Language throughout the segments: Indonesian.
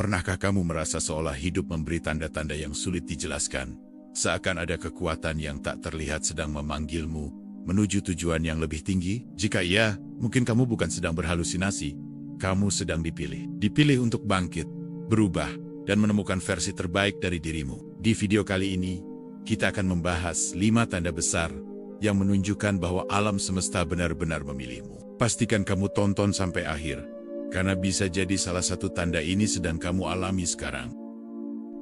Pernahkah kamu merasa seolah hidup memberi tanda-tanda yang sulit dijelaskan? Seakan ada kekuatan yang tak terlihat sedang memanggilmu menuju tujuan yang lebih tinggi? Jika iya, mungkin kamu bukan sedang berhalusinasi. Kamu sedang dipilih. Dipilih untuk bangkit, berubah, dan menemukan versi terbaik dari dirimu. Di video kali ini, kita akan membahas 5 tanda besar yang menunjukkan bahwa alam semesta benar-benar memilihmu. Pastikan kamu tonton sampai akhir, karena bisa jadi salah satu tanda ini sedang kamu alami sekarang.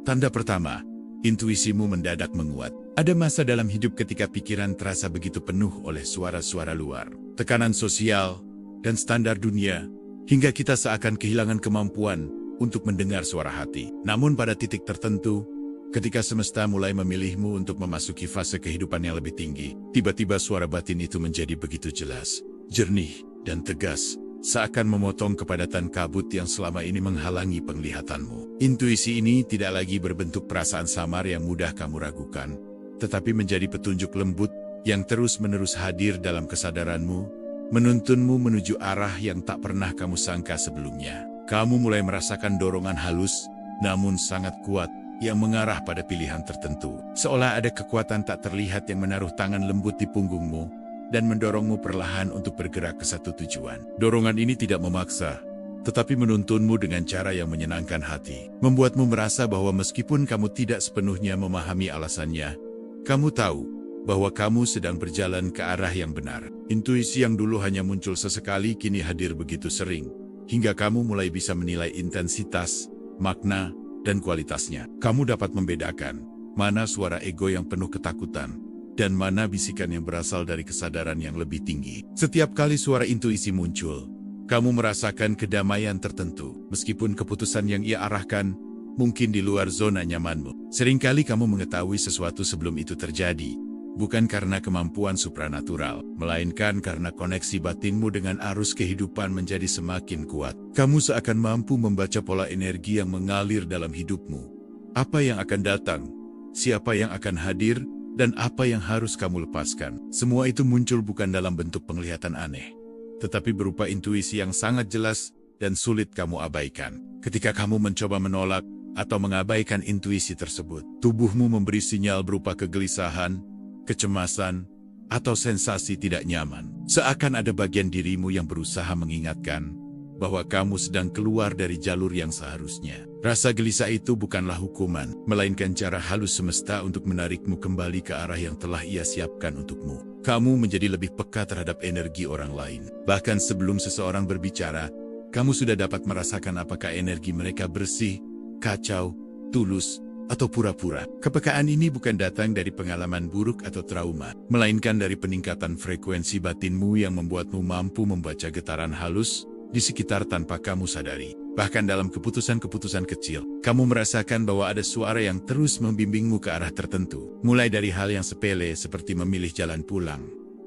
Tanda pertama, intuisimu mendadak menguat. Ada masa dalam hidup ketika pikiran terasa begitu penuh oleh suara-suara luar, tekanan sosial, dan standar dunia, hingga kita seakan kehilangan kemampuan untuk mendengar suara hati. Namun pada titik tertentu, ketika semesta mulai memilihmu untuk memasuki fase kehidupan yang lebih tinggi, tiba-tiba suara batin itu menjadi begitu jelas, jernih, dan tegas, seakan memotong kepadatan kabut yang selama ini menghalangi penglihatanmu. Intuisi ini tidak lagi berbentuk perasaan samar yang mudah kamu ragukan, tetapi menjadi petunjuk lembut yang terus-menerus hadir dalam kesadaranmu, menuntunmu menuju arah yang tak pernah kamu sangka sebelumnya. Kamu mulai merasakan dorongan halus, namun sangat kuat, yang mengarah pada pilihan tertentu. Seolah ada kekuatan tak terlihat yang menaruh tangan lembut di punggungmu, dan mendorongmu perlahan untuk bergerak ke satu tujuan. Dorongan ini tidak memaksa, tetapi menuntunmu dengan cara yang menyenangkan hati. Membuatmu merasa bahwa meskipun kamu tidak sepenuhnya memahami alasannya, kamu tahu bahwa kamu sedang berjalan ke arah yang benar. Intuisi yang dulu hanya muncul sesekali kini hadir begitu sering, hingga kamu mulai bisa menilai intensitas, makna, dan kualitasnya. Kamu dapat membedakan mana suara ego yang penuh ketakutan, dan mana bisikan yang berasal dari kesadaran yang lebih tinggi. Setiap kali suara intuisi muncul, kamu merasakan kedamaian tertentu, meskipun keputusan yang ia arahkan mungkin di luar zona nyamanmu. Seringkali kamu mengetahui sesuatu sebelum itu terjadi, bukan karena kemampuan supranatural, melainkan karena koneksi batinmu dengan arus kehidupan menjadi semakin kuat. Kamu seakan mampu membaca pola energi yang mengalir dalam hidupmu. Apa yang akan datang, siapa yang akan hadir, dan apa yang harus kamu lepaskan. Semua itu muncul bukan dalam bentuk penglihatan aneh, tetapi berupa intuisi yang sangat jelas dan sulit kamu abaikan. Ketika kamu mencoba menolak atau mengabaikan intuisi tersebut, tubuhmu memberi sinyal berupa kegelisahan, kecemasan, atau sensasi tidak nyaman. Seakan ada bagian dirimu yang berusaha mengingatkan bahwa kamu sedang keluar dari jalur yang seharusnya. Rasa gelisah itu bukanlah hukuman, melainkan cara halus semesta untuk menarikmu kembali ke arah yang telah ia siapkan untukmu. Kamu menjadi lebih peka terhadap energi orang lain. Bahkan sebelum seseorang berbicara, kamu sudah dapat merasakan apakah energi mereka bersih, kacau, tulus, atau pura-pura. Kepekaan ini bukan datang dari pengalaman buruk atau trauma, melainkan dari peningkatan frekuensi batinmu yang membuatmu mampu membaca getaran halus di sekitar tanpa kamu sadari. Bahkan dalam keputusan-keputusan kecil, kamu merasakan bahwa ada suara yang terus membimbingmu ke arah tertentu. Mulai dari hal yang sepele seperti memilih jalan pulang,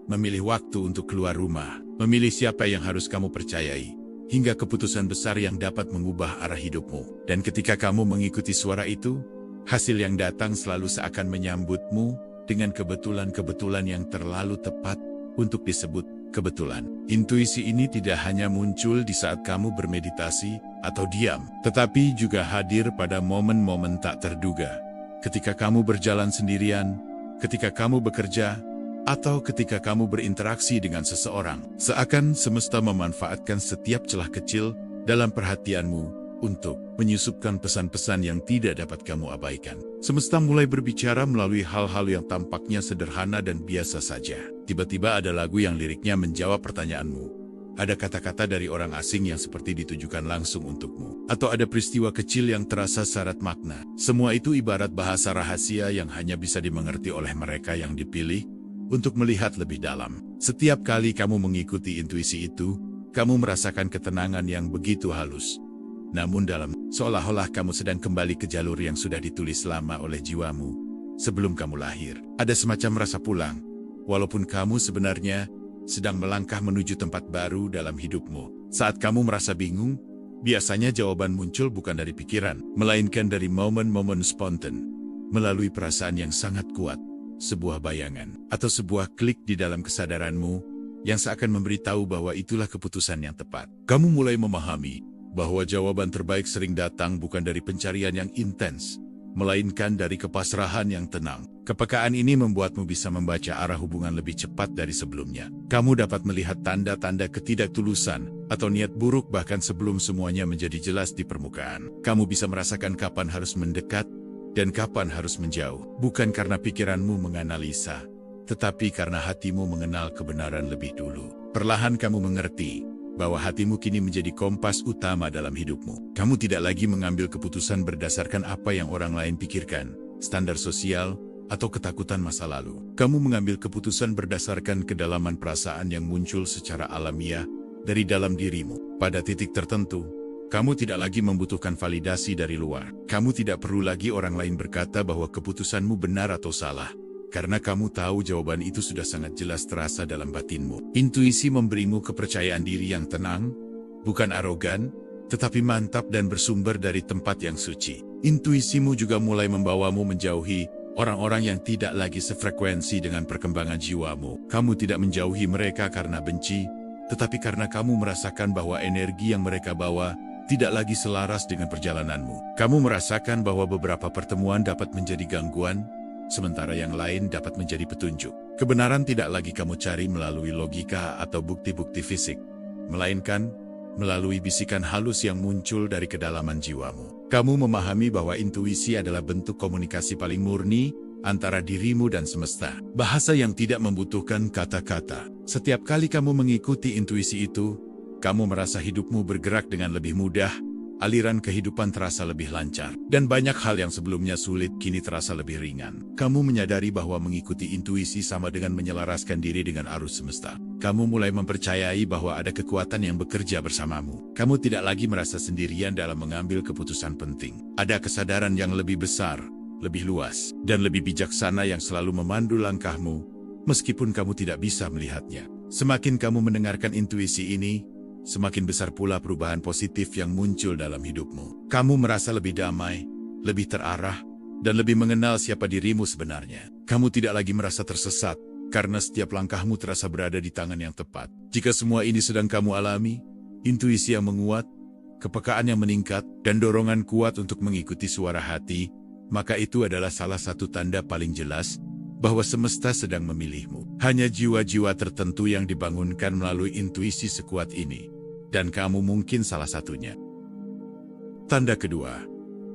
memilih waktu untuk keluar rumah, memilih siapa yang harus kamu percayai, hingga keputusan besar yang dapat mengubah arah hidupmu. Dan ketika kamu mengikuti suara itu, hasil yang datang selalu seakan menyambutmu dengan kebetulan-kebetulan yang terlalu tepat untuk disebut kebetulan. Intuisi ini tidak hanya muncul di saat kamu bermeditasi atau diam, tetapi juga hadir pada momen-momen tak terduga. Ketika kamu berjalan sendirian, ketika kamu bekerja, atau ketika kamu berinteraksi dengan seseorang. Seakan semesta memanfaatkan setiap celah kecil dalam perhatianmu untuk menyusupkan pesan-pesan yang tidak dapat kamu abaikan. Semesta mulai berbicara melalui hal-hal yang tampaknya sederhana dan biasa saja. Tiba-tiba ada lagu yang liriknya menjawab pertanyaanmu. Ada kata-kata dari orang asing yang seperti ditujukan langsung untukmu. Atau ada peristiwa kecil yang terasa syarat makna. Semua itu ibarat bahasa rahasia yang hanya bisa dimengerti oleh mereka yang dipilih untuk melihat lebih dalam. Setiap kali kamu mengikuti intuisi itu, kamu merasakan ketenangan yang begitu halus, namun dalam, seolah-olah kamu sedang kembali ke jalur yang sudah ditulis lama oleh jiwamu sebelum kamu lahir. Ada semacam rasa pulang, walaupun kamu sebenarnya sedang melangkah menuju tempat baru dalam hidupmu. Saat kamu merasa bingung, biasanya jawaban muncul bukan dari pikiran, melainkan dari momen-momen spontan, melalui perasaan yang sangat kuat, sebuah bayangan, atau sebuah klik di dalam kesadaranmu yang seakan memberitahu bahwa itulah keputusan yang tepat. Kamu mulai memahami bahwa jawaban terbaik sering datang bukan dari pencarian yang intens, melainkan dari kepasrahan yang tenang. Kepekaan ini membuatmu bisa membaca arah hubungan lebih cepat dari sebelumnya. Kamu dapat melihat tanda-tanda ketidaktulusan atau niat buruk bahkan sebelum semuanya menjadi jelas di permukaan. Kamu bisa merasakan kapan harus mendekat dan kapan harus menjauh. Bukan karena pikiranmu menganalisa, tetapi karena hatimu mengenal kebenaran lebih dulu. Perlahan kamu mengerti bahwa hatimu kini menjadi kompas utama dalam hidupmu. Kamu tidak lagi mengambil keputusan berdasarkan apa yang orang lain pikirkan, standar sosial, atau ketakutan masa lalu. Kamu mengambil keputusan berdasarkan kedalaman perasaan yang muncul secara alamiah dari dalam dirimu. Pada titik tertentu, kamu tidak lagi membutuhkan validasi dari luar. Kamu tidak perlu lagi orang lain berkata bahwa keputusanmu benar atau salah, karena kamu tahu jawaban itu sudah sangat jelas terasa dalam batinmu. Intuisi memberimu kepercayaan diri yang tenang, bukan arogan, tetapi mantap dan bersumber dari tempat yang suci. Intuisimu juga mulai membawamu menjauhi orang-orang yang tidak lagi sefrekuensi dengan perkembangan jiwamu. Kamu tidak menjauhi mereka karena benci, tetapi karena kamu merasakan bahwa energi yang mereka bawa tidak lagi selaras dengan perjalananmu. Kamu merasakan bahwa beberapa pertemuan dapat menjadi gangguan, sementara yang lain dapat menjadi petunjuk. Kebenaran tidak lagi kamu cari melalui logika atau bukti-bukti fisik, melainkan melalui bisikan halus yang muncul dari kedalaman jiwamu. Kamu memahami bahwa intuisi adalah bentuk komunikasi paling murni antara dirimu dan semesta. Bahasa yang tidak membutuhkan kata-kata. Setiap kali kamu mengikuti intuisi itu, kamu merasa hidupmu bergerak dengan lebih mudah, aliran kehidupan terasa lebih lancar, dan banyak hal yang sebelumnya sulit kini terasa lebih ringan. Kamu menyadari bahwa mengikuti intuisi sama dengan menyelaraskan diri dengan arus semesta. Kamu mulai mempercayai bahwa ada kekuatan yang bekerja bersamamu. Kamu tidak lagi merasa sendirian dalam mengambil keputusan penting. Ada kesadaran yang lebih besar, lebih luas, dan lebih bijaksana yang selalu memandu langkahmu, meskipun kamu tidak bisa melihatnya. Semakin kamu mendengarkan intuisi ini, semakin besar pula perubahan positif yang muncul dalam hidupmu. Kamu merasa lebih damai, lebih terarah, dan lebih mengenal siapa dirimu sebenarnya. Kamu tidak lagi merasa tersesat, karena setiap langkahmu terasa berada di tangan yang tepat. Jika semua ini sedang kamu alami, intuisi yang menguat, kepekaan yang meningkat, dan dorongan kuat untuk mengikuti suara hati, maka itu adalah salah satu tanda paling jelas bahwa semesta sedang memilihmu. Hanya jiwa-jiwa tertentu yang dibangunkan melalui intuisi sekuat ini, dan kamu mungkin salah satunya. Tanda kedua,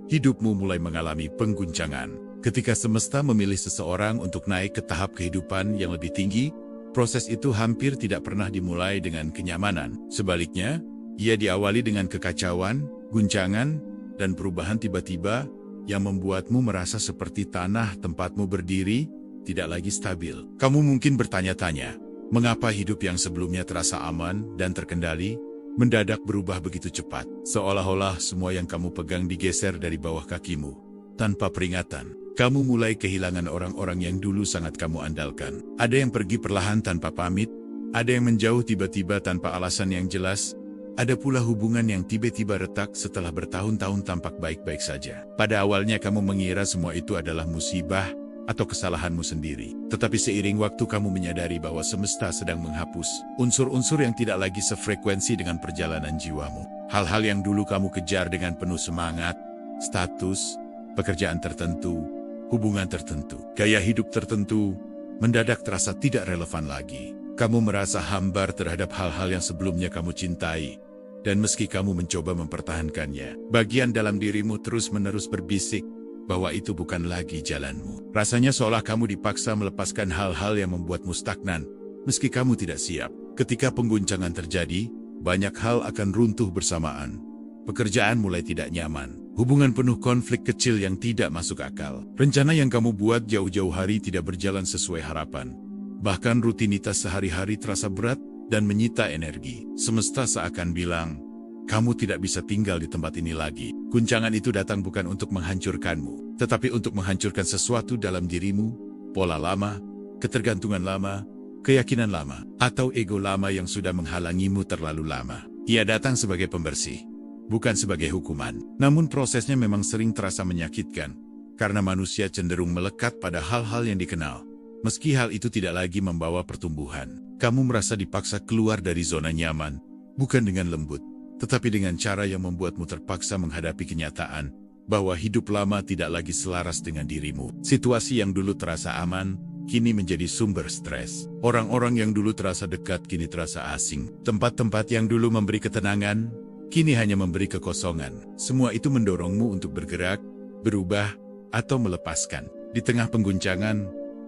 hidupmu mulai mengalami pengguncangan. Ketika semesta memilih seseorang untuk naik ke tahap kehidupan yang lebih tinggi, proses itu hampir tidak pernah dimulai dengan kenyamanan. Sebaliknya, ia diawali dengan kekacauan, guncangan, dan perubahan tiba-tiba yang membuatmu merasa seperti tanah tempatmu berdiri tidak lagi stabil. Kamu mungkin bertanya-tanya, mengapa hidup yang sebelumnya terasa aman dan terkendali, mendadak berubah begitu cepat, seolah-olah semua yang kamu pegang digeser dari bawah kakimu. Tanpa peringatan, kamu mulai kehilangan orang-orang yang dulu sangat kamu andalkan. Ada yang pergi perlahan tanpa pamit, ada yang menjauh tiba-tiba tanpa alasan yang jelas, ada pula hubungan yang tiba-tiba retak setelah bertahun-tahun tampak baik-baik saja. Pada awalnya kamu mengira semua itu adalah musibah atau kesalahanmu sendiri. Tetapi seiring waktu kamu menyadari bahwa semesta sedang menghapus unsur-unsur yang tidak lagi sefrekuensi dengan perjalanan jiwamu. Hal-hal yang dulu kamu kejar dengan penuh semangat, status, pekerjaan tertentu, hubungan tertentu, gaya hidup tertentu, mendadak terasa tidak relevan lagi. Kamu merasa hambar terhadap hal-hal yang sebelumnya kamu cintai, dan meski kamu mencoba mempertahankannya, bagian dalam dirimu terus-menerus berbisik bahwa itu bukan lagi jalanmu. Rasanya seolah kamu dipaksa melepaskan hal-hal yang membuatmu stagnan, meski kamu tidak siap. Ketika pengguncangan terjadi, banyak hal akan runtuh bersamaan. Pekerjaan mulai tidak nyaman, hubungan penuh konflik kecil yang tidak masuk akal. Rencana yang kamu buat jauh-jauh hari tidak berjalan sesuai harapan. Bahkan rutinitas sehari-hari terasa berat dan menyita energi. Semesta seakan bilang, kamu tidak bisa tinggal di tempat ini lagi. Guncangan itu datang bukan untuk menghancurkanmu, tetapi untuk menghancurkan sesuatu dalam dirimu, pola lama, ketergantungan lama, keyakinan lama, atau ego lama yang sudah menghalangimu terlalu lama. Ia datang sebagai pembersih, bukan sebagai hukuman. Namun prosesnya memang sering terasa menyakitkan, karena manusia cenderung melekat pada hal-hal yang dikenal. Meski hal itu tidak lagi membawa pertumbuhan, kamu merasa dipaksa keluar dari zona nyaman, bukan dengan lembut, tetapi dengan cara yang membuatmu terpaksa menghadapi kenyataan bahwa hidup lama tidak lagi selaras dengan dirimu. Situasi yang dulu terasa aman, kini menjadi sumber stres. Orang-orang yang dulu terasa dekat, kini terasa asing. Tempat-tempat yang dulu memberi ketenangan, kini hanya memberi kekosongan. Semua itu mendorongmu untuk bergerak, berubah, atau melepaskan. Di tengah pengguncangan,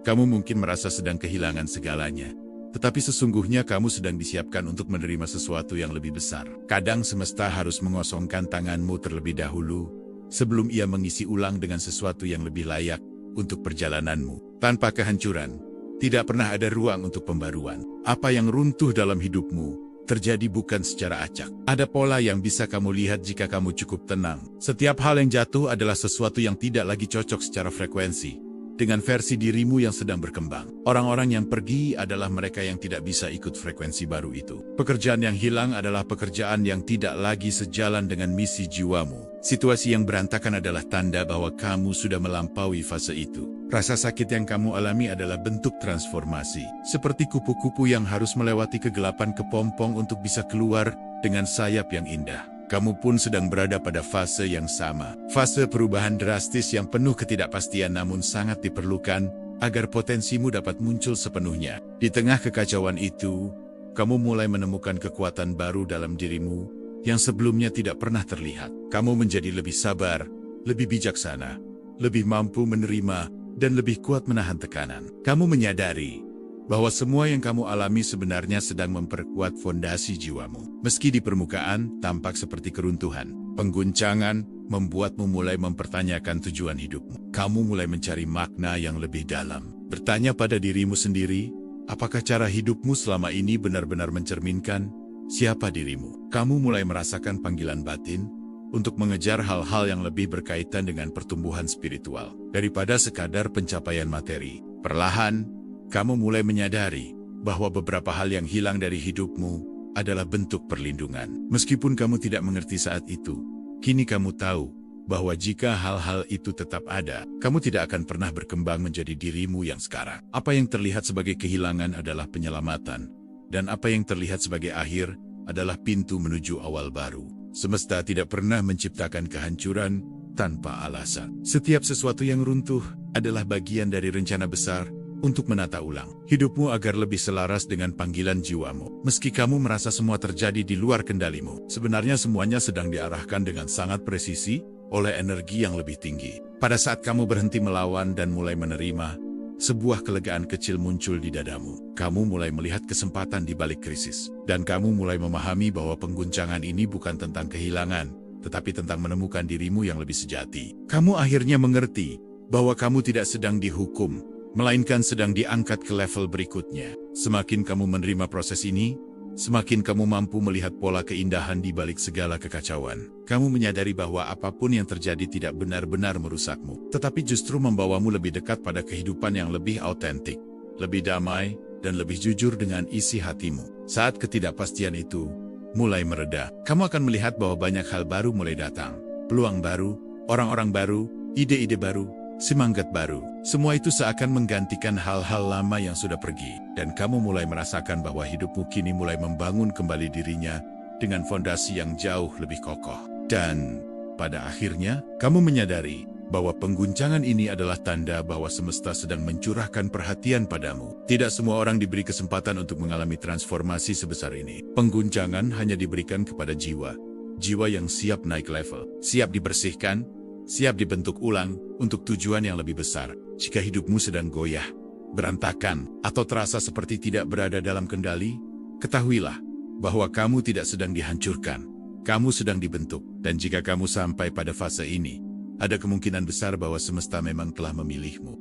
kamu mungkin merasa sedang kehilangan segalanya. Tetapi sesungguhnya kamu sedang disiapkan untuk menerima sesuatu yang lebih besar. Kadang semesta harus mengosongkan tanganmu terlebih dahulu, sebelum ia mengisi ulang dengan sesuatu yang lebih layak untuk perjalananmu. Tanpa kehancuran, tidak pernah ada ruang untuk pembaruan. Apa yang runtuh dalam hidupmu terjadi bukan secara acak. Ada pola yang bisa kamu lihat jika kamu cukup tenang. Setiap hal yang jatuh adalah sesuatu yang tidak lagi cocok secara frekuensi dengan versi dirimu yang sedang berkembang. Orang-orang yang pergi adalah mereka yang tidak bisa ikut frekuensi baru itu. Pekerjaan yang hilang adalah pekerjaan yang tidak lagi sejalan dengan misi jiwamu. Situasi yang berantakan adalah tanda bahwa kamu sudah melampaui fase itu. Rasa sakit yang kamu alami adalah bentuk transformasi. Seperti kupu-kupu yang harus melewati kegelapan kepompong untuk bisa keluar dengan sayap yang indah. Kamu pun sedang berada pada fase yang sama. Fase perubahan drastis yang penuh ketidakpastian namun sangat diperlukan agar potensimu dapat muncul sepenuhnya. Di tengah kekacauan itu, kamu mulai menemukan kekuatan baru dalam dirimu yang sebelumnya tidak pernah terlihat. Kamu menjadi lebih sabar, lebih bijaksana, lebih mampu menerima, dan lebih kuat menahan tekanan. Kamu menyadari bahwa semua yang kamu alami sebenarnya sedang memperkuat fondasi jiwamu. Meski di permukaan tampak seperti keruntuhan, pengguncangan membuatmu mulai mempertanyakan tujuan hidupmu. Kamu mulai mencari makna yang lebih dalam. Bertanya pada dirimu sendiri, apakah cara hidupmu selama ini benar-benar mencerminkan siapa dirimu? Kamu mulai merasakan panggilan batin untuk mengejar hal-hal yang lebih berkaitan dengan pertumbuhan spiritual daripada sekadar pencapaian materi. Perlahan, kamu mulai menyadari bahwa beberapa hal yang hilang dari hidupmu adalah bentuk perlindungan. Meskipun kamu tidak mengerti saat itu, kini kamu tahu bahwa jika hal-hal itu tetap ada, kamu tidak akan pernah berkembang menjadi dirimu yang sekarang. Apa yang terlihat sebagai kehilangan adalah penyelamatan, dan apa yang terlihat sebagai akhir adalah pintu menuju awal baru. Semesta tidak pernah menciptakan kehancuran tanpa alasan. Setiap sesuatu yang runtuh adalah bagian dari rencana besar untuk menata ulang hidupmu agar lebih selaras dengan panggilan jiwamu. Meski kamu merasa semua terjadi di luar kendalimu, sebenarnya semuanya sedang diarahkan dengan sangat presisi oleh energi yang lebih tinggi. Pada saat kamu berhenti melawan dan mulai menerima, sebuah kelegaan kecil muncul di dadamu. Kamu mulai melihat kesempatan di balik krisis, dan kamu mulai memahami bahwa pengguncangan ini bukan tentang kehilangan, tetapi tentang menemukan dirimu yang lebih sejati. Kamu akhirnya mengerti bahwa kamu tidak sedang dihukum, melainkan sedang diangkat ke level berikutnya. Semakin kamu menerima proses ini, semakin kamu mampu melihat pola keindahan di balik segala kekacauan. Kamu menyadari bahwa apapun yang terjadi tidak benar-benar merusakmu, tetapi justru membawamu lebih dekat pada kehidupan yang lebih autentik, lebih damai, dan lebih jujur dengan isi hatimu. Saat ketidakpastian itu mulai mereda, kamu akan melihat bahwa banyak hal baru mulai datang. Peluang baru, orang-orang baru, ide-ide baru, semangat baru. Semua itu seakan menggantikan hal-hal lama yang sudah pergi. Dan kamu mulai merasakan bahwa hidupmu kini mulai membangun kembali dirinya dengan fondasi yang jauh lebih kokoh. Dan pada akhirnya, kamu menyadari bahwa pengguncangan ini adalah tanda bahwa semesta sedang mencurahkan perhatian padamu. Tidak semua orang diberi kesempatan untuk mengalami transformasi sebesar ini. Pengguncangan hanya diberikan kepada jiwa. Jiwa yang siap naik level, siap dibersihkan, siap dibentuk ulang untuk tujuan yang lebih besar. Jika hidupmu sedang goyah, berantakan, atau terasa seperti tidak berada dalam kendali, ketahuilah bahwa kamu tidak sedang dihancurkan. Kamu sedang dibentuk, dan jika kamu sampai pada fase ini, ada kemungkinan besar bahwa semesta memang telah memilihmu.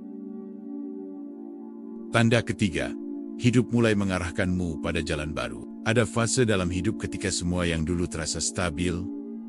Tanda ketiga, hidup mulai mengarahkanmu pada jalan baru. Ada fase dalam hidup ketika semua yang dulu terasa stabil,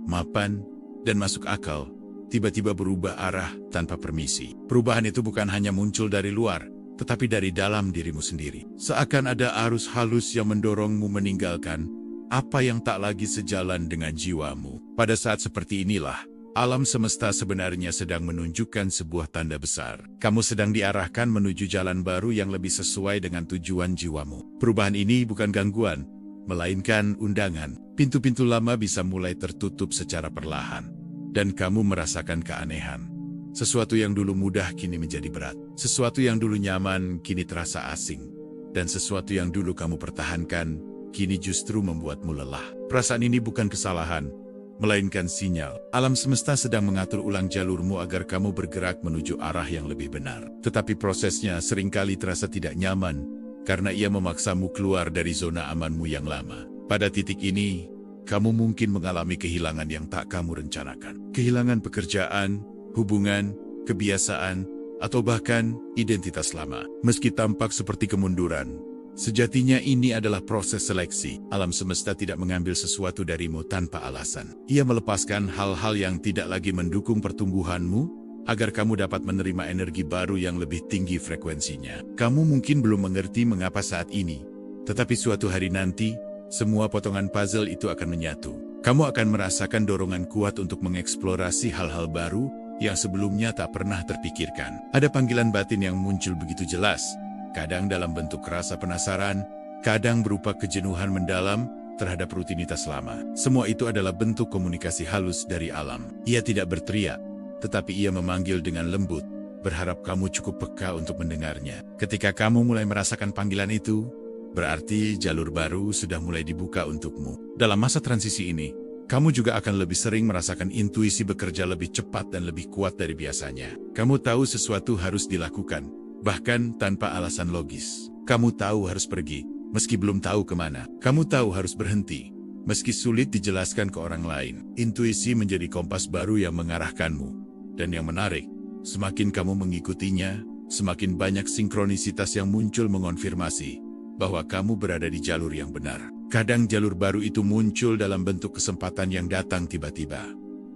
mapan, dan masuk akal, tiba-tiba berubah arah tanpa permisi. Perubahan itu bukan hanya muncul dari luar, tetapi dari dalam dirimu sendiri. Seakan ada arus halus yang mendorongmu meninggalkan apa yang tak lagi sejalan dengan jiwamu. Pada saat seperti inilah, alam semesta sebenarnya sedang menunjukkan sebuah tanda besar. Kamu sedang diarahkan menuju jalan baru yang lebih sesuai dengan tujuan jiwamu. Perubahan ini bukan gangguan, melainkan undangan. Pintu-pintu lama bisa mulai tertutup secara perlahan, dan kamu merasakan keanehan. Sesuatu yang dulu mudah kini menjadi berat. Sesuatu yang dulu nyaman kini terasa asing. Dan sesuatu yang dulu kamu pertahankan kini justru membuatmu lelah. Perasaan ini bukan kesalahan, melainkan sinyal. Alam semesta sedang mengatur ulang jalurmu agar kamu bergerak menuju arah yang lebih benar. Tetapi prosesnya seringkali terasa tidak nyaman, karena ia memaksamu keluar dari zona amanmu yang lama. Pada titik ini, kamu mungkin mengalami kehilangan yang tak kamu rencanakan. Kehilangan pekerjaan, hubungan, kebiasaan, atau bahkan identitas lama. Meski tampak seperti kemunduran, sejatinya ini adalah proses seleksi. Alam semesta tidak mengambil sesuatu darimu tanpa alasan. Ia melepaskan hal-hal yang tidak lagi mendukung pertumbuhanmu, agar kamu dapat menerima energi baru yang lebih tinggi frekuensinya. Kamu mungkin belum mengerti mengapa saat ini, tetapi suatu hari nanti, semua potongan puzzle itu akan menyatu. Kamu akan merasakan dorongan kuat untuk mengeksplorasi hal-hal baru yang sebelumnya tak pernah terpikirkan. Ada panggilan batin yang muncul begitu jelas, kadang dalam bentuk rasa penasaran, kadang berupa kejenuhan mendalam terhadap rutinitas lama. Semua itu adalah bentuk komunikasi halus dari alam. Ia tidak berteriak, tetapi ia memanggil dengan lembut, berharap kamu cukup peka untuk mendengarnya. Ketika kamu mulai merasakan panggilan itu, berarti jalur baru sudah mulai dibuka untukmu. Dalam masa transisi ini, kamu juga akan lebih sering merasakan intuisi bekerja lebih cepat dan lebih kuat dari biasanya. Kamu tahu sesuatu harus dilakukan, bahkan tanpa alasan logis. Kamu tahu harus pergi, meski belum tahu kemana. Kamu tahu harus berhenti, meski sulit dijelaskan ke orang lain. Intuisi menjadi kompas baru yang mengarahkanmu. Dan yang menarik, semakin kamu mengikutinya, semakin banyak sinkronisitas yang muncul mengonfirmasi bahwa kamu berada di jalur yang benar. Kadang jalur baru itu muncul dalam bentuk kesempatan yang datang tiba-tiba.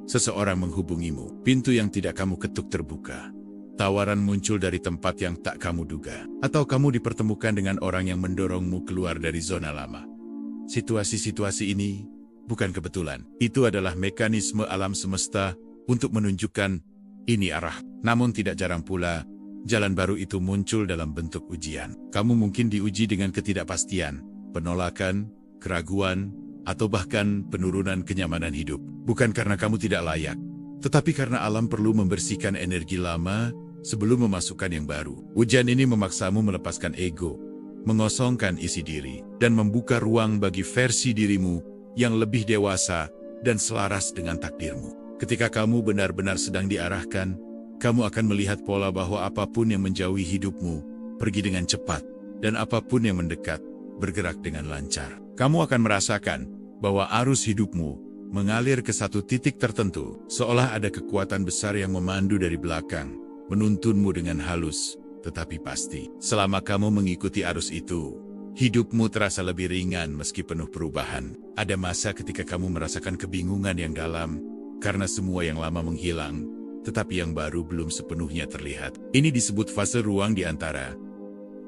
Seseorang menghubungimu, pintu yang tidak kamu ketuk terbuka. Tawaran muncul dari tempat yang tak kamu duga. Atau kamu dipertemukan dengan orang yang mendorongmu keluar dari zona lama. Situasi-situasi ini bukan kebetulan. Itu adalah mekanisme alam semesta untuk menunjukkan ini arah. Namun tidak jarang pula, jalan baru itu muncul dalam bentuk ujian. Kamu mungkin diuji dengan ketidakpastian, penolakan, keraguan, atau bahkan penurunan kenyamanan hidup. Bukan karena kamu tidak layak, tetapi karena alam perlu membersihkan energi lama sebelum memasukkan yang baru. Ujian ini memaksamu melepaskan ego, mengosongkan isi diri, dan membuka ruang bagi versi dirimu yang lebih dewasa dan selaras dengan takdirmu. Ketika kamu benar-benar sedang diarahkan, kamu akan melihat pola bahwa apapun yang menjauhi hidupmu pergi dengan cepat, dan apapun yang mendekat bergerak dengan lancar. Kamu akan merasakan bahwa arus hidupmu mengalir ke satu titik tertentu, seolah ada kekuatan besar yang memandu dari belakang, menuntunmu dengan halus, tetapi pasti. Selama kamu mengikuti arus itu, hidupmu terasa lebih ringan meski penuh perubahan. Ada masa ketika kamu merasakan kebingungan yang dalam, karena semua yang lama menghilang, tetapi yang baru belum sepenuhnya terlihat. Ini disebut fase ruang di antara.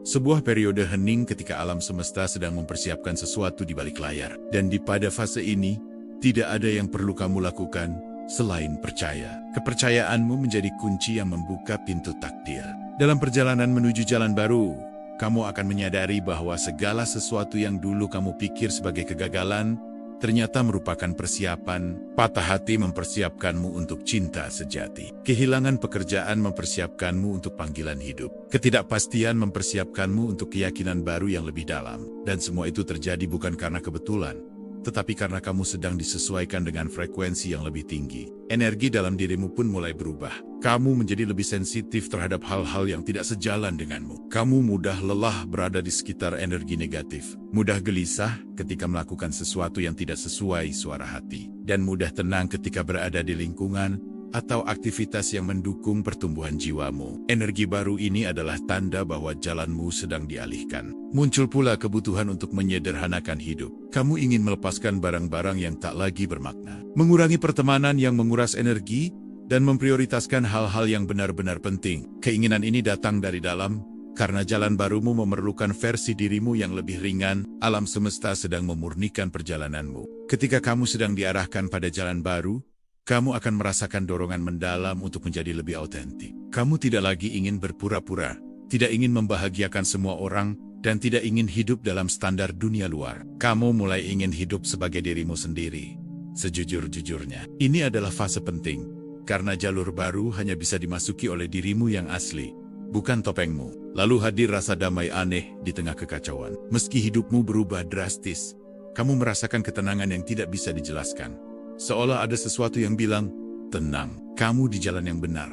Sebuah periode hening ketika alam semesta sedang mempersiapkan sesuatu di balik layar. Dan di pada fase ini, tidak ada yang perlu kamu lakukan selain percaya. Kepercayaanmu menjadi kunci yang membuka pintu takdir. Dalam perjalanan menuju jalan baru, kamu akan menyadari bahwa segala sesuatu yang dulu kamu pikir sebagai kegagalan, ternyata merupakan persiapan. Patah hati mempersiapkanmu untuk cinta sejati. Kehilangan pekerjaan mempersiapkanmu untuk panggilan hidup. Ketidakpastian mempersiapkanmu untuk keyakinan baru yang lebih dalam. Dan semua itu terjadi bukan karena kebetulan, tetapi karena kamu sedang disesuaikan dengan frekuensi yang lebih tinggi. Energi dalam dirimu pun mulai berubah. Kamu menjadi lebih sensitif terhadap hal-hal yang tidak sejalan denganmu. Kamu mudah lelah berada di sekitar energi negatif. Mudah gelisah ketika melakukan sesuatu yang tidak sesuai suara hati. Dan mudah tenang ketika berada di lingkungan atau aktivitas yang mendukung pertumbuhan jiwamu. Energi baru ini adalah tanda bahwa jalanmu sedang dialihkan. Muncul pula kebutuhan untuk menyederhanakan hidup. Kamu ingin melepaskan barang-barang yang tak lagi bermakna, mengurangi pertemanan yang menguras energi, dan memprioritaskan hal-hal yang benar-benar penting. Keinginan ini datang dari dalam, karena jalan barumu memerlukan versi dirimu yang lebih ringan. Alam semesta sedang memurnikan perjalananmu. Ketika kamu sedang diarahkan pada jalan baru, kamu akan merasakan dorongan mendalam untuk menjadi lebih autentik. Kamu tidak lagi ingin berpura-pura, tidak ingin membahagiakan semua orang, dan tidak ingin hidup dalam standar dunia luar. Kamu mulai ingin hidup sebagai dirimu sendiri. Sejujur-jujurnya, ini adalah fase penting, karena jalur baru hanya bisa dimasuki oleh dirimu yang asli, bukan topengmu. Lalu hadir rasa damai aneh di tengah kekacauan. Meski hidupmu berubah drastis, kamu merasakan ketenangan yang tidak bisa dijelaskan. Seolah ada sesuatu yang bilang, tenang, kamu di jalan yang benar.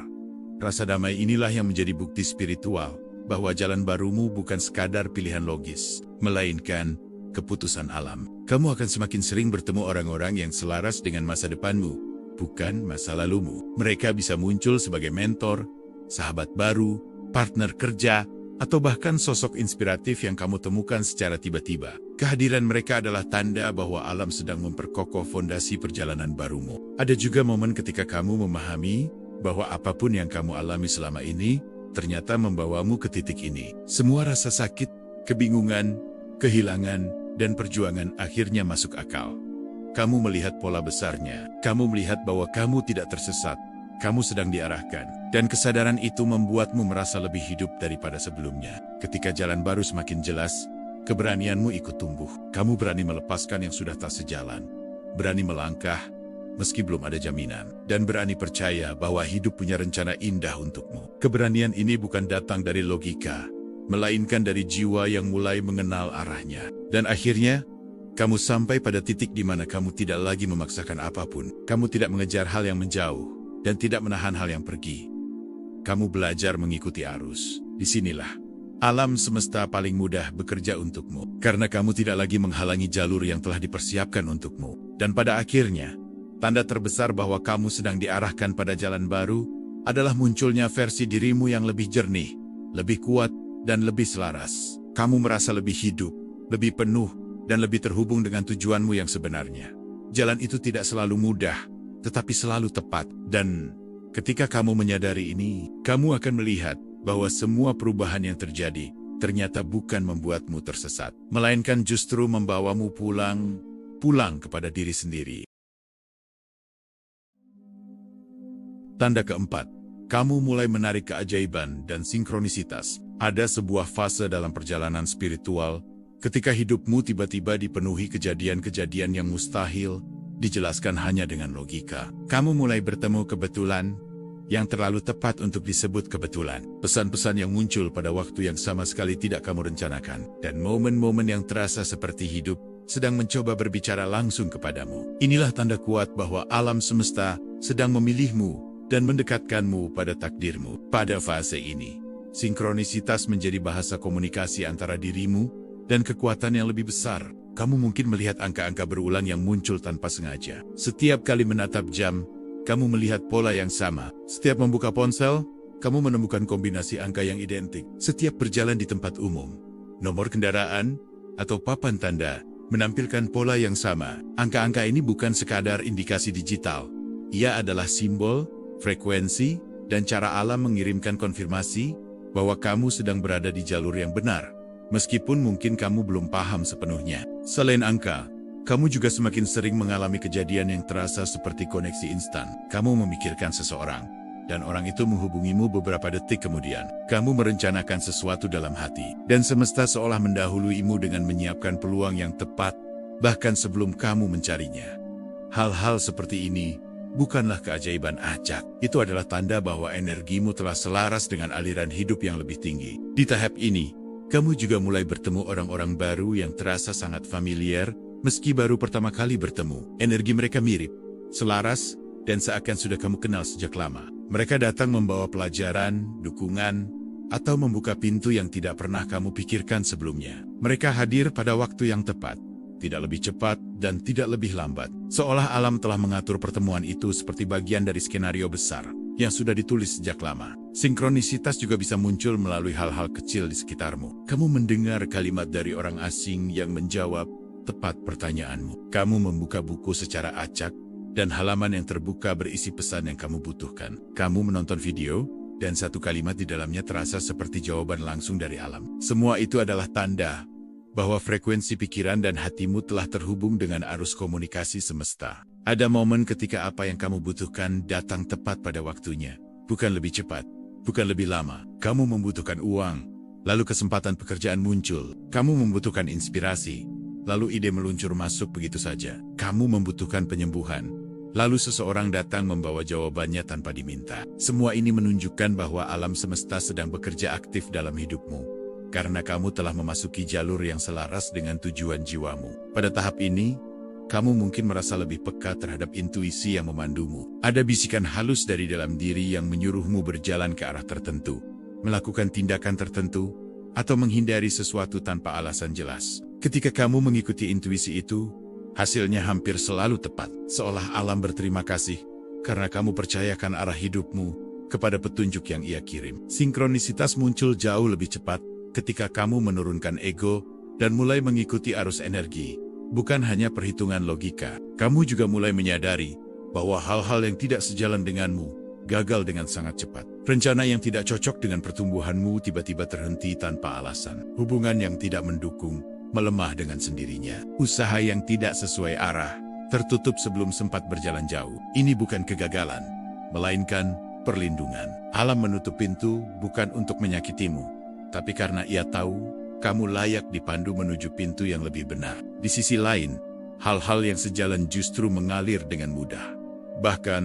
Rasa damai inilah yang menjadi bukti spiritual bahwa jalan barumu bukan sekadar pilihan logis, melainkan keputusan alam. Kamu akan semakin sering bertemu orang-orang yang selaras dengan masa depanmu, bukan masa lalumu. Mereka bisa muncul sebagai mentor, sahabat baru, partner kerja, atau bahkan sosok inspiratif yang kamu temukan secara tiba-tiba. Kehadiran mereka adalah tanda bahwa alam sedang memperkokoh fondasi perjalanan barumu. Ada juga momen ketika kamu memahami bahwa apapun yang kamu alami selama ini ternyata membawamu ke titik ini. Semua rasa sakit, kebingungan, kehilangan, dan perjuangan akhirnya masuk akal. Kamu melihat pola besarnya. Kamu melihat bahwa kamu tidak tersesat. Kamu sedang diarahkan. Dan kesadaran itu membuatmu merasa lebih hidup daripada sebelumnya. Ketika jalan baru semakin jelas, keberanianmu ikut tumbuh. Kamu berani melepaskan yang sudah tak sejalan. Berani melangkah, meski belum ada jaminan. Dan berani percaya bahwa hidup punya rencana indah untukmu. Keberanian ini bukan datang dari logika, melainkan dari jiwa yang mulai mengenal arahnya. Dan akhirnya, kamu sampai pada titik di mana kamu tidak lagi memaksakan apapun. Kamu tidak mengejar hal yang menjauh, dan tidak menahan hal yang pergi. Kamu belajar mengikuti arus. Disinilah alam semesta paling mudah bekerja untukmu, karena kamu tidak lagi menghalangi jalur yang telah dipersiapkan untukmu. Dan pada akhirnya, tanda terbesar bahwa kamu sedang diarahkan pada jalan baru adalah munculnya versi dirimu yang lebih jernih, lebih kuat, dan lebih selaras. Kamu merasa lebih hidup, lebih penuh, dan lebih terhubung dengan tujuanmu yang sebenarnya. Jalan itu tidak selalu mudah, tetapi selalu tepat. Dan ketika kamu menyadari ini, kamu akan melihat bahwa semua perubahan yang terjadi ternyata bukan membuatmu tersesat, melainkan justru membawamu pulang kepada diri sendiri. Tanda keempat, kamu mulai menarik keajaiban dan sinkronisitas. Ada sebuah fase dalam perjalanan spiritual ketika hidupmu tiba-tiba dipenuhi kejadian-kejadian yang mustahil dijelaskan hanya dengan logika. Kamu mulai bertemu kebetulan yang terlalu tepat untuk disebut kebetulan. Pesan-pesan yang muncul pada waktu yang sama sekali tidak kamu rencanakan. Dan momen-momen yang terasa seperti hidup sedang mencoba berbicara langsung kepadamu. Inilah tanda kuat bahwa alam semesta sedang memilihmu dan mendekatkanmu pada takdirmu. Pada fase ini, sinkronisitas menjadi bahasa komunikasi antara dirimu dan kekuatan yang lebih besar. Kamu mungkin melihat angka-angka berulang yang muncul tanpa sengaja. Setiap kali menatap jam, kamu melihat pola yang sama. Setiap membuka ponsel, kamu menemukan kombinasi angka yang identik. Setiap berjalan di tempat umum, nomor kendaraan, atau papan tanda menampilkan pola yang sama. Angka-angka ini bukan sekadar indikasi digital. Ia adalah simbol, frekuensi, dan cara alam mengirimkan konfirmasi bahwa kamu sedang berada di jalur yang benar. Meskipun mungkin kamu belum paham sepenuhnya. Selain angka, kamu juga semakin sering mengalami kejadian yang terasa seperti koneksi instan. Kamu memikirkan seseorang, dan orang itu menghubungimu beberapa detik kemudian. Kamu merencanakan sesuatu dalam hati, dan semesta seolah mendahuluimu dengan menyiapkan peluang yang tepat, bahkan sebelum kamu mencarinya. Hal-hal seperti ini bukanlah keajaiban acak. Itu adalah tanda bahwa energimu telah selaras dengan aliran hidup yang lebih tinggi. Di tahap ini, kamu juga mulai bertemu orang-orang baru yang terasa sangat familiar, meski baru pertama kali bertemu. Energi mereka mirip, selaras, dan seakan sudah kamu kenal sejak lama. Mereka datang membawa pelajaran, dukungan, atau membuka pintu yang tidak pernah kamu pikirkan sebelumnya. Mereka hadir pada waktu yang tepat, tidak lebih cepat dan tidak lebih lambat. Seolah alam telah mengatur pertemuan itu seperti bagian dari skenario besar yang sudah ditulis sejak lama. Sinkronisitas juga bisa muncul melalui hal-hal kecil di sekitarmu. Kamu mendengar kalimat dari orang asing yang menjawab tepat pertanyaanmu. Kamu membuka buku secara acak, dan halaman yang terbuka berisi pesan yang kamu butuhkan. Kamu menonton video, dan satu kalimat di dalamnya terasa seperti jawaban langsung dari alam. Semua itu adalah tanda bahwa frekuensi pikiran dan hatimu telah terhubung dengan arus komunikasi semesta. Ada momen ketika apa yang kamu butuhkan datang tepat pada waktunya. Bukan lebih cepat, bukan lebih lama. Kamu membutuhkan uang, Lalu kesempatan pekerjaan muncul. Kamu membutuhkan inspirasi. Lalu ide meluncur masuk begitu saja. Kamu membutuhkan penyembuhan. Lalu seseorang datang membawa jawabannya tanpa diminta. Semua ini menunjukkan bahwa alam semesta sedang bekerja aktif dalam hidupmu. Karena kamu telah memasuki jalur yang selaras dengan tujuan jiwamu. Pada tahap ini, kamu mungkin merasa lebih peka terhadap intuisi yang memandumu. Ada bisikan halus dari dalam diri yang menyuruhmu berjalan ke arah tertentu, melakukan tindakan tertentu, atau menghindari sesuatu tanpa alasan jelas. Ketika kamu mengikuti intuisi itu, hasilnya hampir selalu tepat, seolah alam berterima kasih karena kamu percayakan arah hidupmu kepada petunjuk yang ia kirim. Sinkronisitas muncul jauh lebih cepat ketika kamu menurunkan ego dan mulai mengikuti arus energi. Bukan hanya perhitungan logika, kamu juga mulai menyadari bahwa hal-hal yang tidak sejalan denganmu gagal dengan sangat cepat. Rencana yang tidak cocok dengan pertumbuhanmu tiba-tiba terhenti tanpa alasan. Hubungan yang tidak mendukung melemah dengan sendirinya. Usaha yang tidak sesuai arah tertutup sebelum sempat berjalan jauh. Ini bukan kegagalan, melainkan perlindungan. Alam menutup pintu bukan untuk menyakitimu, tapi karena ia tahu kamu layak dipandu menuju pintu yang lebih benar. Di sisi lain, hal-hal yang sejalan justru mengalir dengan mudah. Bahkan,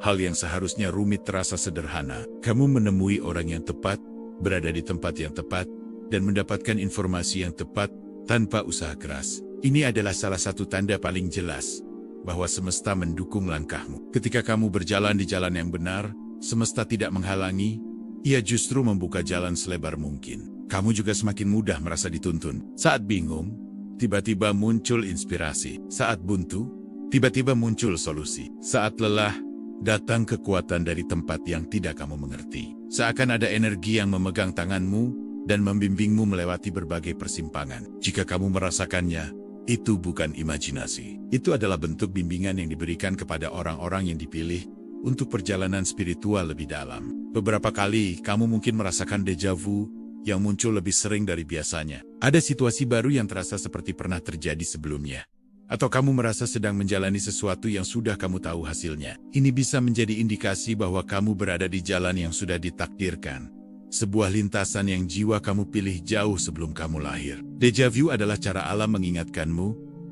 hal yang seharusnya rumit terasa sederhana. Kamu menemui orang yang tepat, berada di tempat yang tepat, dan mendapatkan informasi yang tepat tanpa usaha keras. Ini adalah salah satu tanda paling jelas bahwa semesta mendukung langkahmu. Ketika kamu berjalan di jalan yang benar, semesta tidak menghalangi, ia justru membuka jalan selebar mungkin. Kamu juga semakin mudah merasa dituntun. Saat bingung, tiba-tiba muncul inspirasi. Saat buntu, tiba-tiba muncul solusi. Saat lelah, datang kekuatan dari tempat yang tidak kamu mengerti. Seakan ada energi yang memegang tanganmu dan membimbingmu melewati berbagai persimpangan. Jika kamu merasakannya, itu bukan imajinasi. Itu adalah bentuk bimbingan yang diberikan kepada orang-orang yang dipilih untuk perjalanan spiritual lebih dalam. Beberapa kali, kamu mungkin merasakan deja vu yang muncul lebih sering dari biasanya. Ada situasi baru yang terasa seperti pernah terjadi sebelumnya. Atau kamu merasa sedang menjalani sesuatu yang sudah kamu tahu hasilnya. Ini bisa menjadi indikasi bahwa kamu berada di jalan yang sudah ditakdirkan. Sebuah lintasan yang jiwa kamu pilih jauh sebelum kamu lahir. Deja vu adalah cara alam mengingatkanmu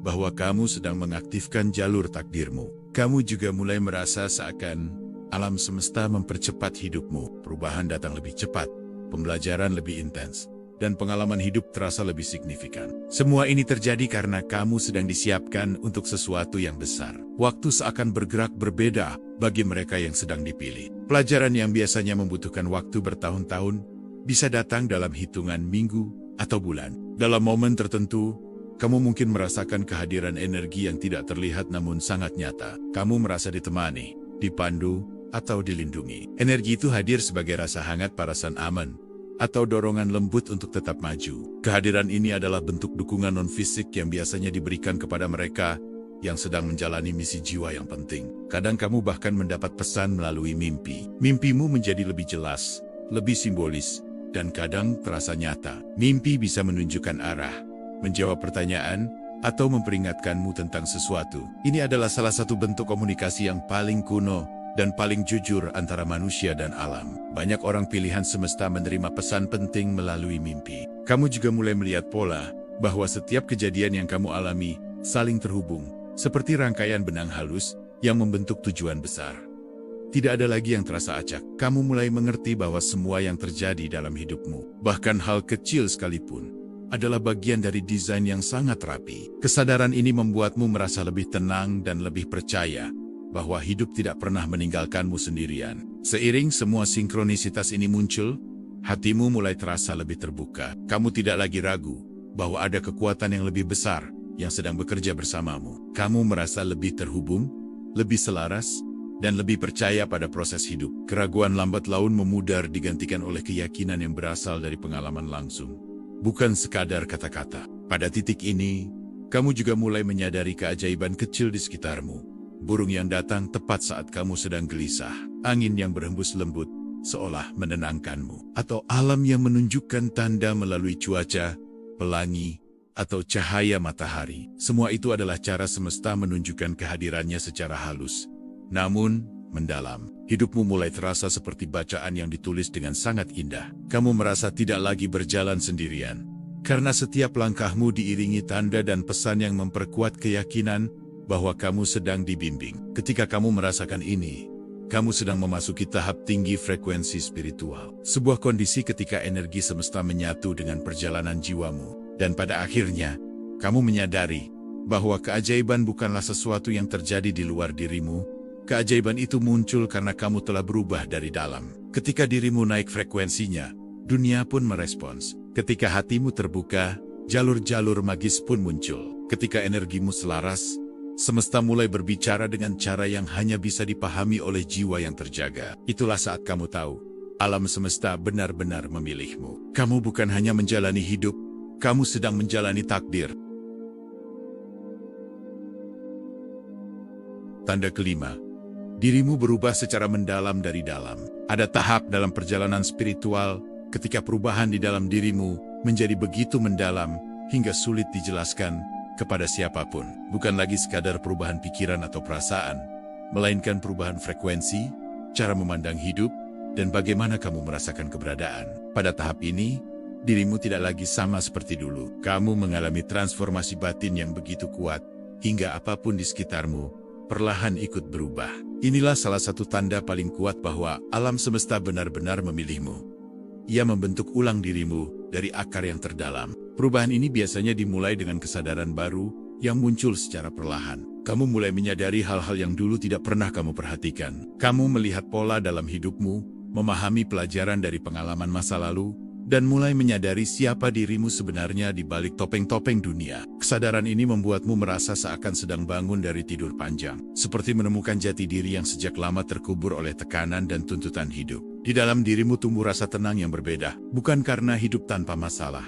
bahwa kamu sedang mengaktifkan jalur takdirmu. Kamu juga mulai merasa seakan alam semesta mempercepat hidupmu. Perubahan datang lebih cepat. Pembelajaran lebih intens, dan pengalaman hidup terasa lebih signifikan. Semua ini terjadi karena kamu sedang disiapkan untuk sesuatu yang besar. Waktu seakan bergerak berbeda bagi mereka yang sedang dipilih. Pelajaran yang biasanya membutuhkan waktu bertahun-tahun bisa datang dalam hitungan minggu atau bulan. Dalam momen tertentu, kamu mungkin merasakan kehadiran energi yang tidak terlihat namun sangat nyata. Kamu merasa ditemani, dipandu, atau dilindungi. Energi itu hadir sebagai rasa hangat perasaan aman, atau dorongan lembut untuk tetap maju. Kehadiran ini adalah bentuk dukungan non-fisik yang biasanya diberikan kepada mereka yang sedang menjalani misi jiwa yang penting. Kadang kamu bahkan mendapat pesan melalui mimpi. Mimpimu menjadi lebih jelas, lebih simbolis, dan kadang terasa nyata. Mimpi bisa menunjukkan arah, menjawab pertanyaan, atau memperingatkanmu tentang sesuatu. Ini adalah salah satu bentuk komunikasi yang paling kuno dan paling jujur antara manusia dan alam. Banyak orang pilihan semesta menerima pesan penting melalui mimpi. Kamu juga mulai melihat pola bahwa setiap kejadian yang kamu alami saling terhubung, seperti rangkaian benang halus yang membentuk tujuan besar. Tidak ada lagi yang terasa acak. Kamu mulai mengerti bahwa semua yang terjadi dalam hidupmu, bahkan hal kecil sekalipun, adalah bagian dari desain yang sangat rapi. Kesadaran ini membuatmu merasa lebih tenang dan lebih percaya bahwa hidup tidak pernah meninggalkanmu sendirian. Seiring semua sinkronisitas ini muncul, hatimu mulai terasa lebih terbuka. Kamu tidak lagi ragu bahwa ada kekuatan yang lebih besar yang sedang bekerja bersamamu. Kamu merasa lebih terhubung, lebih selaras, dan lebih percaya pada proses hidup. Keraguan lambat laun memudar digantikan oleh keyakinan yang berasal dari pengalaman langsung, bukan sekadar kata-kata. Pada titik ini, kamu juga mulai menyadari keajaiban kecil di sekitarmu. Burung yang datang tepat saat kamu sedang gelisah, angin yang berhembus lembut seolah menenangkanmu, atau alam yang menunjukkan tanda melalui cuaca, pelangi, atau cahaya matahari. Semua itu adalah cara semesta menunjukkan kehadirannya secara halus, namun mendalam. Hidupmu mulai terasa seperti bacaan yang ditulis dengan sangat indah. Kamu merasa tidak lagi berjalan sendirian. Karena setiap langkahmu diiringi tanda dan pesan yang memperkuat keyakinan bahwa kamu sedang dibimbing. Ketika kamu merasakan ini, kamu sedang memasuki tahap tinggi frekuensi spiritual. Sebuah kondisi ketika energi semesta menyatu dengan perjalanan jiwamu. Dan pada akhirnya, kamu menyadari bahwa keajaiban bukanlah sesuatu yang terjadi di luar dirimu. Keajaiban itu muncul karena kamu telah berubah dari dalam. Ketika dirimu naik frekuensinya, dunia pun merespons. Ketika hatimu terbuka, jalur-jalur magis pun muncul. Ketika energimu selaras, semesta mulai berbicara dengan cara yang hanya bisa dipahami oleh jiwa yang terjaga. Itulah saat kamu tahu, alam semesta benar-benar memilihmu. Kamu bukan hanya menjalani hidup, kamu sedang menjalani takdir. Tanda kelima, dirimu berubah secara mendalam dari dalam. Ada tahap dalam perjalanan spiritual ketika perubahan di dalam dirimu menjadi begitu mendalam hingga sulit dijelaskan kepada siapapun. Bukan lagi sekadar perubahan pikiran atau perasaan, melainkan perubahan frekuensi, cara memandang hidup, dan bagaimana kamu merasakan keberadaan. Pada tahap ini, dirimu tidak lagi sama seperti dulu. Kamu mengalami transformasi batin yang begitu kuat, hingga apapun di sekitarmu perlahan ikut berubah. Inilah salah satu tanda paling kuat bahwa alam semesta benar-benar memilihmu. Ia membentuk ulang dirimu dari akar yang terdalam. Perubahan ini biasanya dimulai dengan kesadaran baru yang muncul secara perlahan. Kamu mulai menyadari hal-hal yang dulu tidak pernah kamu perhatikan. Kamu melihat pola dalam hidupmu, memahami pelajaran dari pengalaman masa lalu, dan mulai menyadari siapa dirimu sebenarnya di balik topeng-topeng dunia. Kesadaran ini membuatmu merasa seakan sedang bangun dari tidur panjang, seperti menemukan jati diri yang sejak lama terkubur oleh tekanan dan tuntutan hidup. Di dalam dirimu tumbuh rasa tenang yang berbeda, bukan karena hidup tanpa masalah,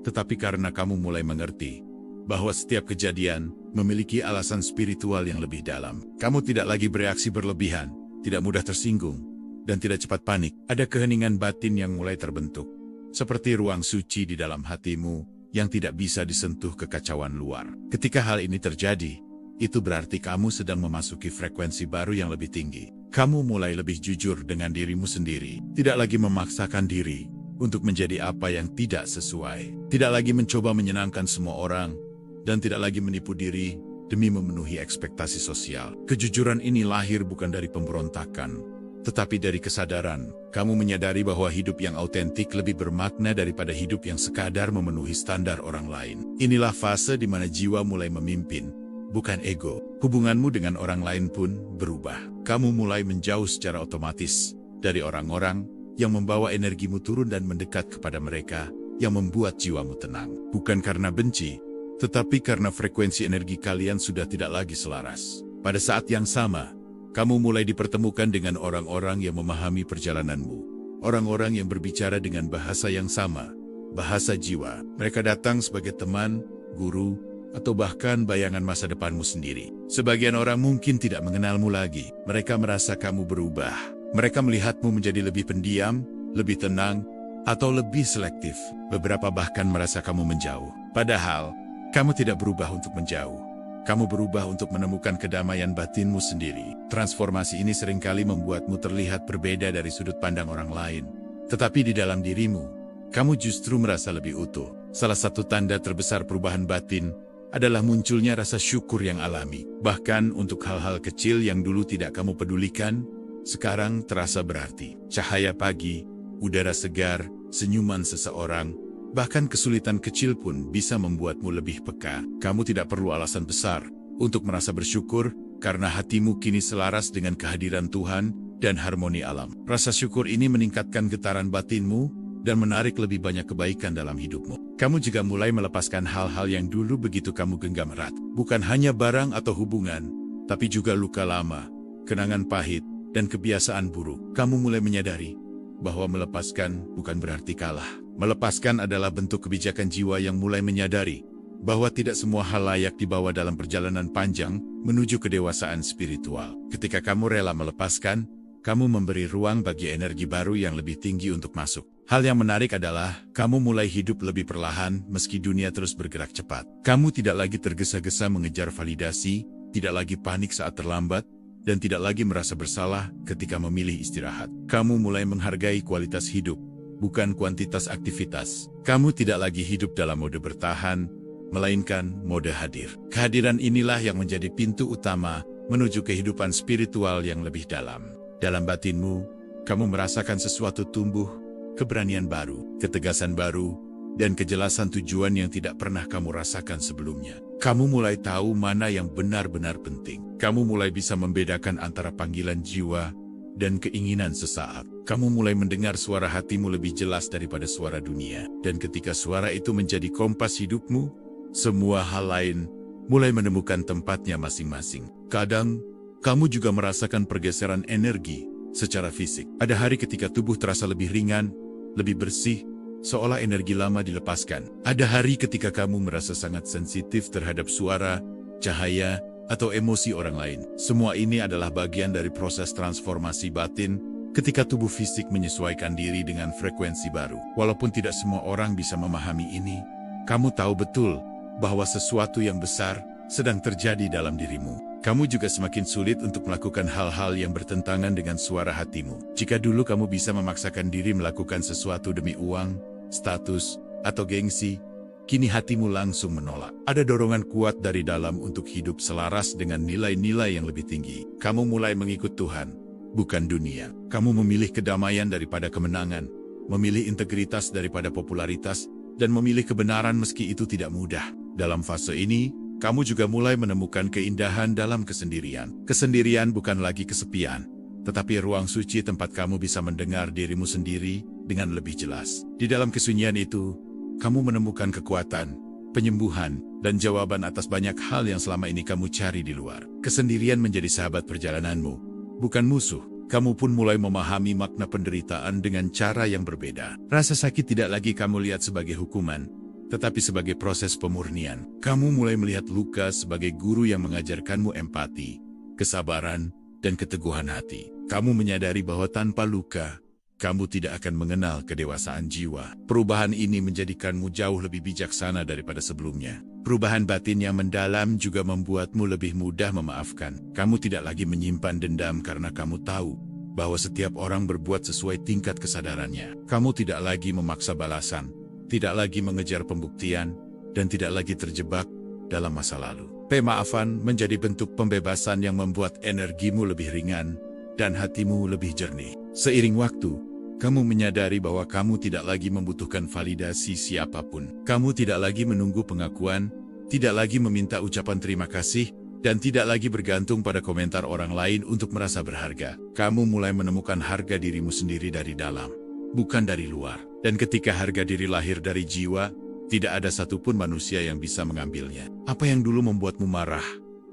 tetapi karena kamu mulai mengerti bahwa setiap kejadian memiliki alasan spiritual yang lebih dalam. Kamu tidak lagi bereaksi berlebihan, tidak mudah tersinggung, dan tidak cepat panik. Ada keheningan batin yang mulai terbentuk, seperti ruang suci di dalam hatimu yang tidak bisa disentuh kekacauan luar. Ketika hal ini terjadi, itu berarti kamu sedang memasuki frekuensi baru yang lebih tinggi. Kamu mulai lebih jujur dengan dirimu sendiri, tidak lagi memaksakan diri untuk menjadi apa yang tidak sesuai, tidak lagi mencoba menyenangkan semua orang, dan tidak lagi menipu diri demi memenuhi ekspektasi sosial. Kejujuran ini lahir bukan dari pemberontakan, tetapi dari kesadaran. Kamu menyadari bahwa hidup yang autentik lebih bermakna daripada hidup yang sekadar memenuhi standar orang lain. Inilah fase di mana jiwa mulai memimpin, bukan ego. Hubunganmu dengan orang lain pun berubah. Kamu mulai menjauh secara otomatis dari orang-orang yang membawa energimu turun dan mendekat kepada mereka yang membuat jiwamu tenang. Bukan karena benci, tetapi karena frekuensi energi kalian sudah tidak lagi selaras. Pada saat yang sama, kamu mulai dipertemukan dengan orang-orang yang memahami perjalananmu. Orang-orang yang berbicara dengan bahasa yang sama, bahasa jiwa. Mereka datang sebagai teman, guru, atau bahkan bayangan masa depanmu sendiri. Sebagian orang mungkin tidak mengenalmu lagi. Mereka merasa kamu berubah. Mereka melihatmu menjadi lebih pendiam, lebih tenang, atau lebih selektif. Beberapa bahkan merasa kamu menjauh. Padahal, kamu tidak berubah untuk menjauh. Kamu berubah untuk menemukan kedamaian batinmu sendiri. Transformasi ini seringkali membuatmu terlihat berbeda dari sudut pandang orang lain. Tetapi di dalam dirimu, kamu justru merasa lebih utuh. Salah satu tanda terbesar perubahan batin adalah munculnya rasa syukur yang alami. Bahkan untuk hal-hal kecil yang dulu tidak kamu pedulikan, sekarang terasa berarti. Cahaya pagi, udara segar, senyuman seseorang, bahkan kesulitan kecil pun bisa membuatmu lebih peka. Kamu tidak perlu alasan besar untuk merasa bersyukur, karena hatimu kini selaras dengan kehadiran Tuhan dan harmoni alam. Rasa syukur ini meningkatkan getaran batinmu dan menarik lebih banyak kebaikan dalam hidupmu. Kamu juga mulai melepaskan hal-hal yang dulu begitu kamu genggam erat. Bukan hanya barang atau hubungan, tapi juga luka lama, kenangan pahit, dan kebiasaan buruk. Kamu mulai menyadari bahwa melepaskan bukan berarti kalah. Melepaskan adalah bentuk kebijakan jiwa yang mulai menyadari bahwa tidak semua hal layak dibawa dalam perjalanan panjang menuju kedewasaan spiritual. Ketika kamu rela melepaskan, kamu memberi ruang bagi energi baru yang lebih tinggi untuk masuk. Hal yang menarik adalah, kamu mulai hidup lebih perlahan meski dunia terus bergerak cepat. Kamu tidak lagi tergesa-gesa mengejar validasi, tidak lagi panik saat terlambat, dan tidak lagi merasa bersalah ketika memilih istirahat. Kamu mulai menghargai kualitas hidup, bukan kuantitas aktivitas. Kamu tidak lagi hidup dalam mode bertahan, melainkan mode hadir. Kehadiran inilah yang menjadi pintu utama menuju kehidupan spiritual yang lebih dalam. Dalam batinmu, kamu merasakan sesuatu tumbuh, keberanian baru, ketegasan baru, dan kejelasan tujuan yang tidak pernah kamu rasakan sebelumnya. Kamu mulai tahu mana yang benar-benar penting. Kamu mulai bisa membedakan antara panggilan jiwa dan keinginan sesaat. Kamu mulai mendengar suara hatimu lebih jelas daripada suara dunia. Dan ketika suara itu menjadi kompas hidupmu, semua hal lain mulai menemukan tempatnya masing-masing. Kadang, kamu juga merasakan pergeseran energi secara fisik. Ada hari ketika tubuh terasa lebih ringan, lebih bersih, seolah energi lama dilepaskan. Ada hari ketika kamu merasa sangat sensitif terhadap suara, cahaya, atau emosi orang lain. Semua ini adalah bagian dari proses transformasi batin ketika tubuh fisik menyesuaikan diri dengan frekuensi baru. Walaupun tidak semua orang bisa memahami ini, kamu tahu betul bahwa sesuatu yang besar sedang terjadi dalam dirimu. Kamu juga semakin sulit untuk melakukan hal-hal yang bertentangan dengan suara hatimu. Jika dulu kamu bisa memaksakan diri melakukan sesuatu demi uang, status, atau gengsi, kini hatimu langsung menolak. Ada dorongan kuat dari dalam untuk hidup selaras dengan nilai-nilai yang lebih tinggi. Kamu mulai mengikut Tuhan, bukan dunia. Kamu memilih kedamaian daripada kemenangan, memilih integritas daripada popularitas, dan memilih kebenaran meski itu tidak mudah. Dalam fase ini, kamu juga mulai menemukan keindahan dalam kesendirian. Kesendirian bukan lagi kesepian, tetapi ruang suci tempat kamu bisa mendengar dirimu sendiri dengan lebih jelas. Di dalam kesunyian itu, kamu menemukan kekuatan, penyembuhan, dan jawaban atas banyak hal yang selama ini kamu cari di luar. Kesendirian menjadi sahabat perjalananmu, bukan musuh. Kamu pun mulai memahami makna penderitaan dengan cara yang berbeda. Rasa sakit tidak lagi kamu lihat sebagai hukuman, tetapi sebagai proses pemurnian. Kamu mulai melihat luka sebagai guru yang mengajarkanmu empati, kesabaran, dan keteguhan hati. Kamu menyadari bahwa tanpa luka, kamu tidak akan mengenal kedewasaan jiwa. Perubahan ini menjadikanmu jauh lebih bijaksana daripada sebelumnya. Perubahan batin yang mendalam juga membuatmu lebih mudah memaafkan. Kamu tidak lagi menyimpan dendam karena kamu tahu bahwa setiap orang berbuat sesuai tingkat kesadarannya. Kamu tidak lagi memaksa balasan, tidak lagi mengejar pembuktian, dan tidak lagi terjebak dalam masa lalu. Pemaafan menjadi bentuk pembebasan yang membuat energimu lebih ringan dan hatimu lebih jernih. Seiring waktu, kamu menyadari bahwa kamu tidak lagi membutuhkan validasi siapapun. Kamu tidak lagi menunggu pengakuan, tidak lagi meminta ucapan terima kasih, dan tidak lagi bergantung pada komentar orang lain untuk merasa berharga. Kamu mulai menemukan harga dirimu sendiri dari dalam, bukan dari luar. Dan ketika harga diri lahir dari jiwa, tidak ada satupun manusia yang bisa mengambilnya. Apa yang dulu membuatmu marah,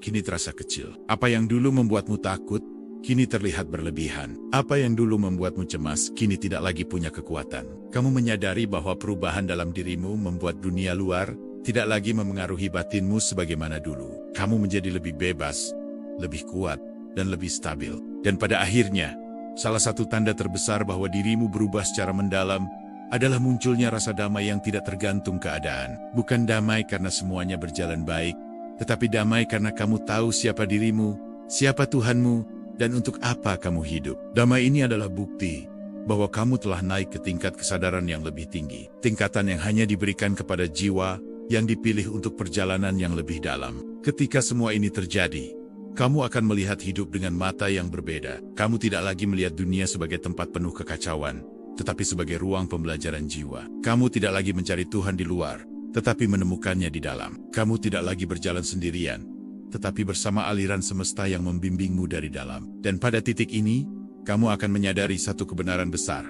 kini terasa kecil. Apa yang dulu membuatmu takut, kini terlihat berlebihan. Apa yang dulu membuatmu cemas, kini tidak lagi punya kekuatan. Kamu menyadari bahwa perubahan dalam dirimu membuat dunia luar tidak lagi memengaruhi batinmu sebagaimana dulu. Kamu menjadi lebih bebas, lebih kuat, dan lebih stabil. Dan pada akhirnya, salah satu tanda terbesar bahwa dirimu berubah secara mendalam adalah munculnya rasa damai yang tidak tergantung keadaan. Bukan damai karena semuanya berjalan baik, tetapi damai karena kamu tahu siapa dirimu, siapa Tuhanmu, dan untuk apa kamu hidup. Damai ini adalah bukti bahwa kamu telah naik ke tingkat kesadaran yang lebih tinggi. Tingkatan yang hanya diberikan kepada jiwa yang dipilih untuk perjalanan yang lebih dalam. Ketika semua ini terjadi, kamu akan melihat hidup dengan mata yang berbeda. Kamu tidak lagi melihat dunia sebagai tempat penuh kekacauan, tetapi sebagai ruang pembelajaran jiwa. Kamu tidak lagi mencari Tuhan di luar, tetapi menemukannya di dalam. Kamu tidak lagi berjalan sendirian, tetapi bersama aliran semesta yang membimbingmu dari dalam. Dan pada titik ini, kamu akan menyadari satu kebenaran besar.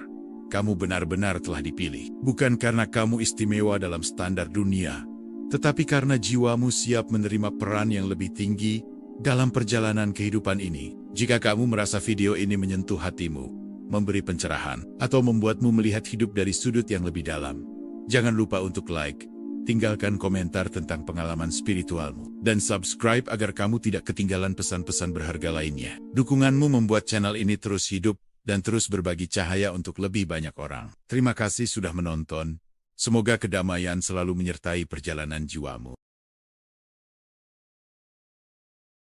Kamu benar-benar telah dipilih. Bukan karena kamu istimewa dalam standar dunia, tetapi karena jiwamu siap menerima peran yang lebih tinggi dalam perjalanan kehidupan ini. Jika kamu merasa video ini menyentuh hatimu, memberi pencerahan, atau membuatmu melihat hidup dari sudut yang lebih dalam, jangan lupa untuk like, tinggalkan komentar tentang pengalaman spiritualmu, dan subscribe agar kamu tidak ketinggalan pesan-pesan berharga lainnya. Dukunganmu membuat channel ini terus hidup dan terus berbagi cahaya untuk lebih banyak orang. Terima kasih sudah menonton. Semoga kedamaian selalu menyertai perjalanan jiwamu.